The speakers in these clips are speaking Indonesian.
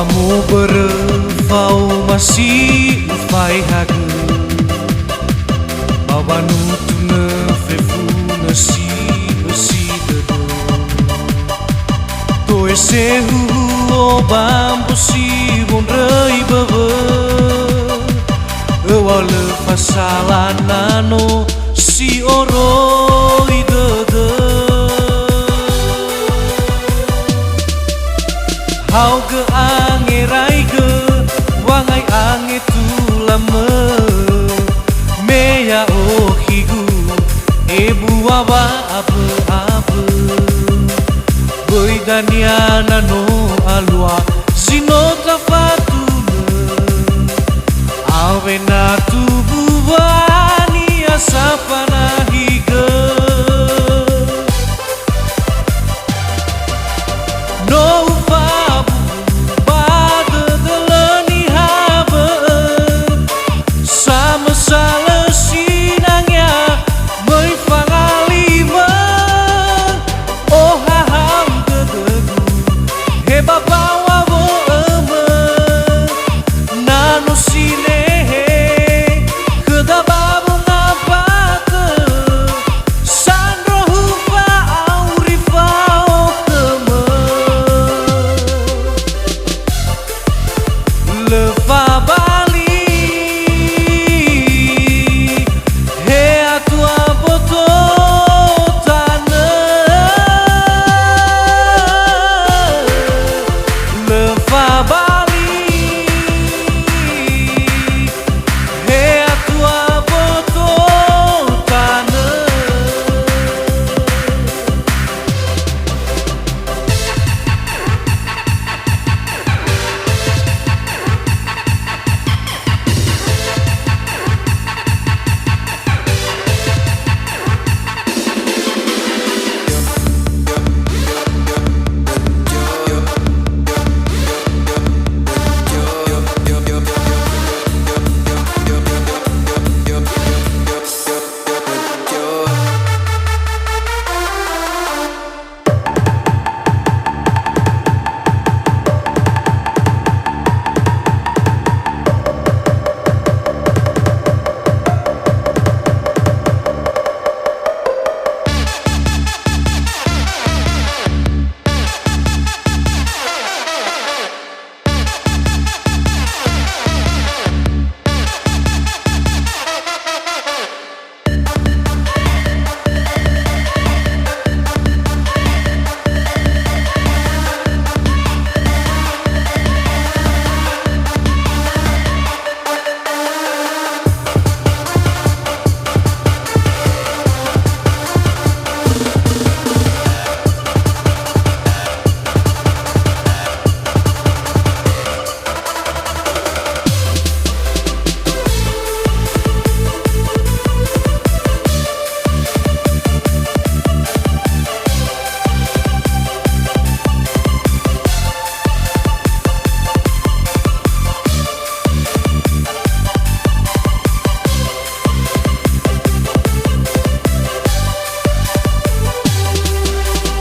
Bawamu berfau masih ufai hage Bawanu tune fefu nasi besi dedo Toe sehu obam posi bonrei bebe Ewale fasalan nano si oro idede Hau ge ange rai ge wangai ange tu lama meya o higu ebu aba abe abe boy daniana no alua zino tafatune avena tu buani asapana higa no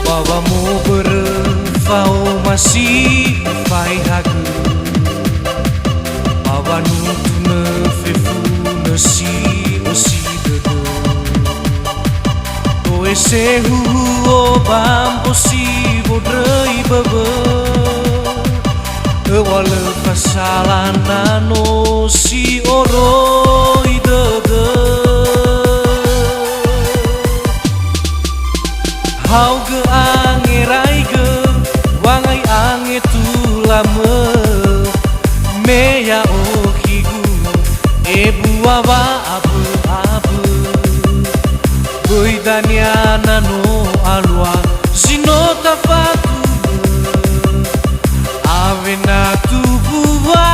Bawamu berfau masih ufai hage Bawanu tune fefu nasi besi dedo Toe sehu obam posi bodrei bebe Ewale pasalan nano si oro idede Hau ge ange rai ge wangai ange tu lama meya o higu ebu aba abu abu boy daniana no alua zino tafatu avena tu buwa